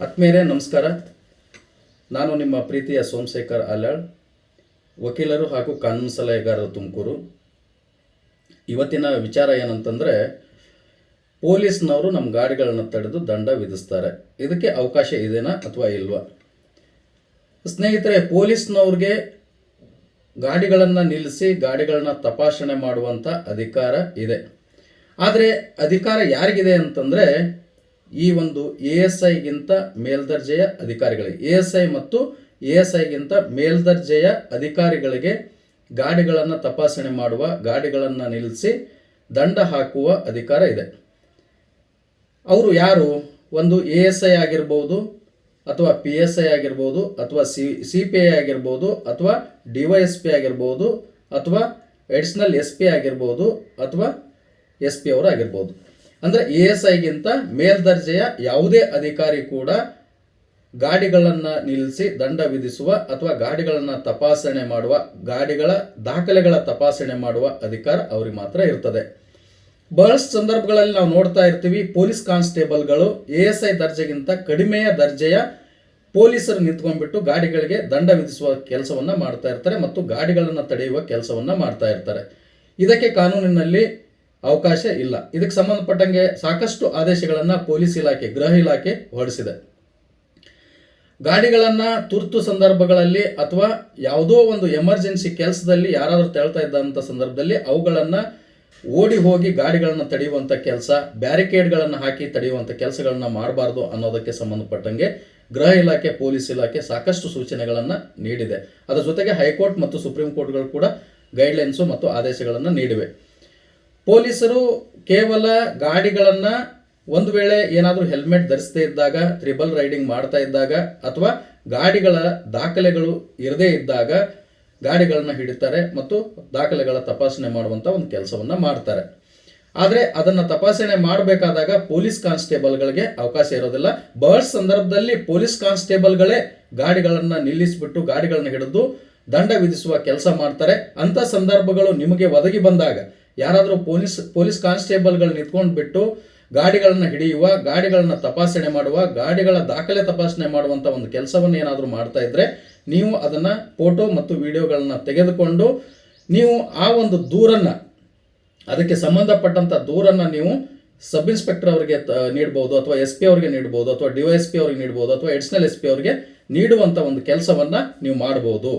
ಆತ್ಮೀಯರೇ ನಮಸ್ಕಾರ. ನಾನು ನಿಮ್ಮ ಪ್ರೀತಿಯ ಸೋಮಶೇಖರ್ ಆಲ್ಯಾಳ್, ವಕೀಲರು ಹಾಗೂ ಕಾನೂನು ಸಲಹೆಗಾರರು, ತುಮಕೂರು. ಇವತ್ತಿನ ವಿಚಾರ ಏನಂತಂದರೆ, ಪೊಲೀಸ್ನವರು ನಮ್ಮ ಗಾಡಿಗಳನ್ನು ತಡೆದು ದಂಡ ವಿಧಿಸ್ತಾರೆ. ಇದಕ್ಕೆ ಅವಕಾಶ ಇದೆನಾ ಅಥವಾ ಇಲ್ವಾ? ಸ್ನೇಹಿತರೆ, ಪೊಲೀಸ್ನವ್ರಿಗೆ ಗಾಡಿಗಳನ್ನು ನಿಲ್ಲಿಸಿ ಗಾಡಿಗಳನ್ನ ತಪಾಸಣೆ ಮಾಡುವಂಥ ಅಧಿಕಾರ ಇದೆ. ಆದರೆ ಅಧಿಕಾರ ಯಾರಿಗಿದೆ ಅಂತಂದರೆ, ಈ ಒಂದು ASIಗಿಂತ ಮೇಲ್ದರ್ಜೆಯ ಅಧಿಕಾರಿಗಳಿಗೆ, ASI ಮತ್ತು ASIಗಿಂತ ಮೇಲ್ದರ್ಜೆಯ ಅಧಿಕಾರಿಗಳಿಗೆ ಗಾಡಿಗಳನ್ನು ತಪಾಸಣೆ ಮಾಡುವ, ಗಾಡಿಗಳನ್ನು ನಿಲ್ಲಿಸಿ ದಂಡ ಹಾಕುವ ಅಧಿಕಾರ ಇದೆ. ಅವರು ಯಾರು? ಒಂದು ASI ಆಗಿರ್ಬೋದು, ಅಥವಾ PSI ಆಗಿರ್ಬೋದು, ಅಥವಾ CPI ಆಗಿರ್ಬೋದು, ಅಥವಾ DYSP ಆಗಿರ್ಬೋದು, ಅಥವಾ ಅಡಿಷನಲ್ SP ಆಗಿರ್ಬೋದು, ಅಥವಾ SP ಅವರು ಆಗಿರ್ಬೋದು. ಅಂದರೆ ASIಗಿಂತ ಮೇಲ್ದರ್ಜೆಯ ಯಾವುದೇ ಅಧಿಕಾರಿ ಕೂಡ ಗಾಡಿಗಳನ್ನು ನಿಲ್ಲಿಸಿ ದಂಡ ವಿಧಿಸುವ ಅಥವಾ ಗಾಡಿಗಳನ್ನು ತಪಾಸಣೆ ಮಾಡುವ, ಗಾಡಿಗಳ ದಾಖಲೆಗಳ ತಪಾಸಣೆ ಮಾಡುವ ಅಧಿಕಾರ ಅವ್ರಿಗೆ ಮಾತ್ರ ಇರ್ತದೆ. ಬಹಳಷ್ಟು ಸಂದರ್ಭಗಳಲ್ಲಿ ನಾವು ನೋಡ್ತಾ ಇರ್ತೀವಿ, ಪೊಲೀಸ್ ಕಾನ್ಸ್ಟೇಬಲ್ಗಳು ASI ದರ್ಜೆಗಿಂತ ಕಡಿಮೆಯ ದರ್ಜೆಯ ಪೊಲೀಸರು ನಿಂತ್ಕೊಂಡ್ಬಿಟ್ಟು ಗಾಡಿಗಳಿಗೆ ದಂಡ ವಿಧಿಸುವ ಕೆಲಸವನ್ನು ಮಾಡ್ತಾ ಇರ್ತಾರೆ ಮತ್ತು ಗಾಡಿಗಳನ್ನು ತಡೆಯುವ ಕೆಲಸವನ್ನು ಮಾಡ್ತಾ ಇರ್ತಾರೆ. ಇದಕ್ಕೆ ಕಾನೂನಿನಲ್ಲಿ ಅವಕಾಶ ಇಲ್ಲ. ಇದಕ್ಕೆ ಸಂಬಂಧಪಟ್ಟಂಗೆ ಸಾಕಷ್ಟು ಆದೇಶಗಳನ್ನು ಪೊಲೀಸ್ ಇಲಾಖೆ, ಗೃಹ ಇಲಾಖೆ ಹೊರಡಿಸಿದೆ. ಗಾಡಿಗಳನ್ನು ತುರ್ತು ಸಂದರ್ಭಗಳಲ್ಲಿ ಅಥವಾ ಯಾವುದೋ ಒಂದು ಎಮರ್ಜೆನ್ಸಿ ಕೆಲಸದಲ್ಲಿ ಯಾರಾದರೂ ತೆಳ್ತಾ ಇದ್ದಂಥ ಸಂದರ್ಭದಲ್ಲಿ ಅವುಗಳನ್ನು ಓಡಿ ಹೋಗಿ ಗಾಡಿಗಳನ್ನು ತಡೆಯುವಂಥ ಕೆಲಸ, ಬ್ಯಾರಿಕೇಡ್ಗಳನ್ನು ಹಾಕಿ ತಡೆಯುವಂಥ ಕೆಲಸಗಳನ್ನು ಮಾಡಬಾರ್ದು ಅನ್ನೋದಕ್ಕೆ ಸಂಬಂಧಪಟ್ಟಂಗೆ ಗೃಹ ಇಲಾಖೆ, ಪೊಲೀಸ್ ಇಲಾಖೆ ಸಾಕಷ್ಟು ಸೂಚನೆಗಳನ್ನು ನೀಡಿದೆ. ಅದರ ಜೊತೆಗೆ ಹೈಕೋರ್ಟ್ ಮತ್ತು ಸುಪ್ರೀಂ ಕೋರ್ಟ್ಗಳು ಕೂಡ ಗೈಡ್ಲೈನ್ಸು ಮತ್ತು ಆದೇಶಗಳನ್ನು ನೀಡಿವೆ. ಪೊಲೀಸರು ಕೇವಲ ಗಾಡಿಗಳನ್ನು ಒಂದು ವೇಳೆ ಏನಾದರೂ ಹೆಲ್ಮೆಟ್ ಧರಿಸದೇ ಇದ್ದಾಗ, ತ್ರಿಬಲ್ ರೈಡಿಂಗ್ ಮಾಡ್ತಾ ಇದ್ದಾಗ, ಅಥವಾ ಗಾಡಿಗಳ ದಾಖಲೆಗಳು ಇರದೇ ಇದ್ದಾಗ ಗಾಡಿಗಳನ್ನು ಹಿಡಿತಾರೆ ಮತ್ತು ದಾಖಲೆಗಳ ತಪಾಸಣೆ ಮಾಡುವಂಥ ಒಂದು ಕೆಲಸವನ್ನು ಮಾಡ್ತಾರೆ. ಆದರೆ ಅದನ್ನು ತಪಾಸಣೆ ಮಾಡಬೇಕಾದಾಗ ಪೊಲೀಸ್ ಕಾನ್ಸ್ಟೇಬಲ್ಗಳಿಗೆ ಅವಕಾಶ ಇರೋದಿಲ್ಲ. ಬಹಳಷ್ಟು ಸಂದರ್ಭದಲ್ಲಿ ಪೊಲೀಸ್ ಕಾನ್ಸ್ಟೇಬಲ್ಗಳೇ ಗಾಡಿಗಳನ್ನು ನಿಲ್ಲಿಸಿಬಿಟ್ಟು ಗಾಡಿಗಳನ್ನು ಹಿಡಿದು ದಂಡ ವಿಧಿಸುವ ಕೆಲಸ ಮಾಡ್ತಾರೆ. ಅಂಥ ಸಂದರ್ಭಗಳು ನಿಮಗೆ ಒದಗಿ ಬಂದಾಗ ಯಾರಾದರೂ ಪೊಲೀಸ್ ಕಾನ್ಸ್ಟೇಬಲ್ಗಳು ನಿಂತ್ಕೊಂಡು ಬಿಟ್ಟು ಗಾಡಿಗಳನ್ನು ಹಿಡಿಯುವ, ಗಾಡಿಗಳನ್ನು ತಪಾಸಣೆ ಮಾಡುವ, ಗಾಡಿಗಳ ದಾಖಲೆ ತಪಾಸಣೆ ಮಾಡುವಂಥ ಒಂದು ಕೆಲಸವನ್ನು ಏನಾದರೂ ಮಾಡ್ತಾ ಇದ್ದರೆ, ನೀವು ಅದನ್ನು ಫೋಟೋ ಮತ್ತು ವಿಡಿಯೋಗಳನ್ನು ತೆಗೆದುಕೊಂಡು ನೀವು ಆ ಒಂದು ದೂರನ್ನು, ಅದಕ್ಕೆ ಸಂಬಂಧಪಟ್ಟಂಥ ದೂರನ್ನು ನೀವು ಸಬ್ ಇನ್ಸ್ಪೆಕ್ಟರ್ ಅವರಿಗೆ ನೀಡ್ಬೋದು, ಅಥವಾ SP ಅವರಿಗೆ ನೀಡ್ಬೋದು, ಅಥವಾ DYSP ಅವರಿಗೆ ನೀಡ್ಬೋದು, ಅಥವಾ ಅಡಿಷನಲ್ SP ಅವರಿಗೆ ನೀಡುವಂಥ ಒಂದು ಕೆಲಸವನ್ನು ನೀವು ಮಾಡ್ಬೋದು.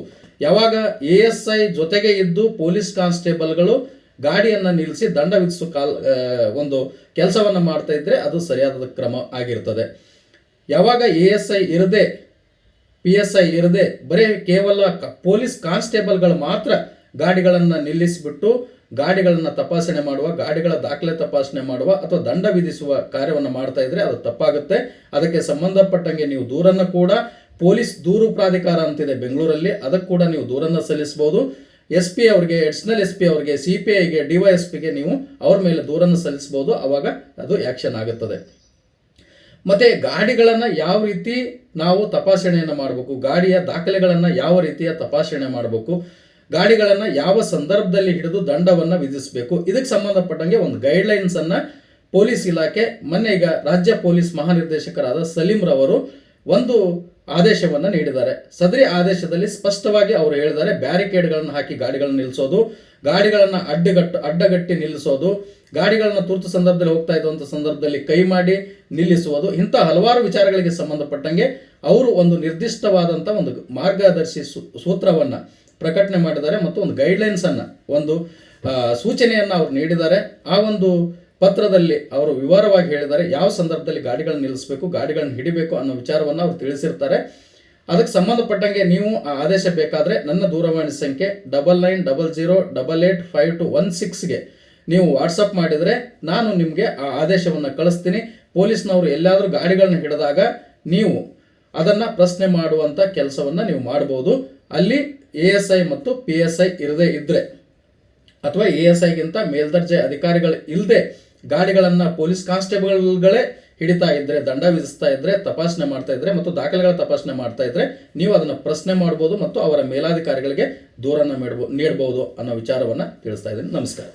ಯಾವಾಗ ASI ಜೊತೆಗೆ ಇದ್ದು ಪೊಲೀಸ್ ಕಾನ್ಸ್ಟೇಬಲ್ಗಳು ಗಾಡಿಯನ್ನು ನಿಲ್ಲಿಸಿ ದಂಡ ವಿಧಿಸುವ ಒಂದು ಕೆಲಸವನ್ನು ಮಾಡ್ತಾ ಇದ್ದರೆ ಅದು ಸರಿಯಾದ ಕ್ರಮ ಆಗಿರ್ತದೆ. ಯಾವಾಗ ASI ಇರದೆ, PSI ಇರದೆ ಬರೀ ಕೇವಲ ಪೊಲೀಸ್ ಕಾನ್ಸ್ಟೇಬಲ್ಗಳು ಮಾತ್ರ ಗಾಡಿಗಳನ್ನು ನಿಲ್ಲಿಸಿಬಿಟ್ಟು ಗಾಡಿಗಳನ್ನು ತಪಾಸಣೆ ಮಾಡುವ, ಗಾಡಿಗಳ ದಾಖಲೆ ತಪಾಸಣೆ ಮಾಡುವ ಅಥವಾ ದಂಡ ವಿಧಿಸುವ ಕಾರ್ಯವನ್ನು ಮಾಡ್ತಾ ಇದ್ರೆ ಅದು ತಪ್ಪಾಗುತ್ತೆ. ಅದಕ್ಕೆ ಸಂಬಂಧಪಟ್ಟಂಗೆ ನೀವು ದೂರನ್ನು ಕೂಡ ಪೊಲೀಸ್ ದೂರು ಪ್ರಾಧಿಕಾರ ಅಂತಿದೆ ಬೆಂಗಳೂರಲ್ಲಿ, ಅದಕ್ಕೆ ಕೂಡ ನೀವು ದೂರನ್ನು ಸಲ್ಲಿಸಬಹುದು. SP ಅವರಿಗೆ, ಅಡಿಷನಲ್ SP ಅವರಿಗೆ, CPIಗೆ, DYSPಗೆ ನೀವು ಅವ್ರ ಮೇಲೆ ದೂರನ್ನು ಸಲ್ಲಿಸಬಹುದು. ಆವಾಗ ಅದು ಆ್ಯಕ್ಷನ್ ಆಗುತ್ತದೆ. ಮತ್ತು ಗಾಡಿಗಳನ್ನು ಯಾವ ರೀತಿ ನಾವು ತಪಾಸಣೆಯನ್ನು ಮಾಡಬೇಕು, ಗಾಡಿಯ ದಾಖಲೆಗಳನ್ನು ಯಾವ ರೀತಿಯ ತಪಾಸಣೆ ಮಾಡಬೇಕು, ಗಾಡಿಗಳನ್ನು ಯಾವ ಸಂದರ್ಭದಲ್ಲಿ ಹಿಡಿದು ದಂಡವನ್ನು ವಿಧಿಸಬೇಕು, ಇದಕ್ಕೆ ಸಂಬಂಧಪಟ್ಟಂಗೆ ಒಂದು ಗೈಡ್ಲೈನ್ಸನ್ನು ಪೊಲೀಸ್ ಇಲಾಖೆ ಮೊನ್ನೆ ಈಗ ರಾಜ್ಯ ಪೊಲೀಸ್ ಮಹಾನಿರ್ದೇಶಕರಾದ ಸಲೀಂ ರವರು ಒಂದು ಆದೇಶವನ್ನು ನೀಡಿದ್ದಾರೆ. ಸದರಿ ಆದೇಶದಲ್ಲಿ ಸ್ಪಷ್ಟವಾಗಿ ಅವರು ಹೇಳಿದ್ದಾರೆ, ಬ್ಯಾರಿಕೇಡ್ಗಳನ್ನು ಹಾಕಿ ಗಾಡಿಗಳನ್ನು ನಿಲ್ಲಿಸೋದು, ಗಾಡಿಗಳನ್ನು ಅಡ್ಡಗಟ್ಟಿ ನಿಲ್ಲಿಸೋದು, ಗಾಡಿಗಳನ್ನು ತುರ್ತು ಸಂದರ್ಭದಲ್ಲಿ ಹೋಗ್ತಾ ಇದ್ದಂಥ ಸಂದರ್ಭದಲ್ಲಿ ಕೈ ಮಾಡಿ ನಿಲ್ಲಿಸುವುದು, ಇಂಥ ಹಲವಾರು ವಿಚಾರಗಳಿಗೆ ಸಂಬಂಧಪಟ್ಟಂಗೆ ಅವರು ಒಂದು ನಿರ್ದಿಷ್ಟವಾದಂಥ ಒಂದು ಮಾರ್ಗದರ್ಶಿ ಸೂತ್ರವನ್ನು ಪ್ರಕಟಣೆ ಮಾಡಿದ್ದಾರೆ ಮತ್ತು ಒಂದು ಗೈಡ್ಲೈನ್ಸನ್ನು, ಒಂದು ಸೂಚನೆಯನ್ನು ಅವರು ನೀಡಿದ್ದಾರೆ. ಆ ಒಂದು ಪತ್ರದಲ್ಲಿ ಅವರು ವಿವರವಾಗಿ ಹೇಳಿದ್ದಾರೆ ಯಾವ ಸಂದರ್ಭದಲ್ಲಿ ಗಾಡಿಗಳನ್ನು ನಿಲ್ಲಿಸಬೇಕು, ಗಾಡಿಗಳನ್ನು ಹಿಡಿಬೇಕು ಅನ್ನೋ ವಿಚಾರವನ್ನು ಅವರು ತಿಳಿಸಿರ್ತಾರೆ. ಅದಕ್ಕೆ ಸಂಬಂಧಪಟ್ಟಂಗೆ ನೀವು ಆ ಆದೇಶ ಬೇಕಾದರೆ ನನ್ನ ದೂರವಾಣಿ ಸಂಖ್ಯೆ 9900885216ಗೆ ನೀವು ವಾಟ್ಸಪ್ ಮಾಡಿದರೆ ನಾನು ನಿಮಗೆ ಆ ಆದೇಶವನ್ನು ಕಳಿಸ್ತೀನಿ. ಪೊಲೀಸ್ನವರು ಎಲ್ಲಾದರೂ ಗಾಡಿಗಳನ್ನು ಹಿಡಿದಾಗ ನೀವು ಅದನ್ನು ಪ್ರಶ್ನೆ ಮಾಡುವಂಥ ಕೆಲಸವನ್ನು ನೀವು ಮಾಡ್ಬೋದು. ಅಲ್ಲಿ ASI ಮತ್ತು PSI ಇರದೇ ಇದ್ದರೆ, ಅಥವಾ ASIಗಿಂತ ಮೇಲ್ದರ್ಜೆ ಅಧಿಕಾರಿಗಳು ಇಲ್ಲದೆ ಗಾಡಿಗಳನ್ನು ಪೊಲೀಸ್ ಕಾನ್ಸ್ಟೇಬಲ್ಗಳೇ ಹಿಡಿತಾ ಇದ್ದರೆ, ದಂಡ ವಿಧಿಸ್ತಾ ಇದ್ದರೆ, ತಪಾಸಣೆ ಮಾಡ್ತಾ ಇದ್ದರೆ ಮತ್ತು ದಾಖಲೆಗಳ ತಪಾಸಣೆ ಮಾಡ್ತಾ ಇದ್ದರೆ ನೀವು ಅದನ್ನು ಪ್ರಶ್ನೆ ಮಾಡ್ಬೋದು ಮತ್ತು ಅವರ ಮೇಲಾಧಿಕಾರಿಗಳಿಗೆ ದೂರನ್ನು ನೀಡಬಹುದು ಅನ್ನೋ ವಿಚಾರವನ್ನು ತಿಳಿಸ್ತಾ ಇದ್ದೀನಿ. ನಮಸ್ಕಾರ.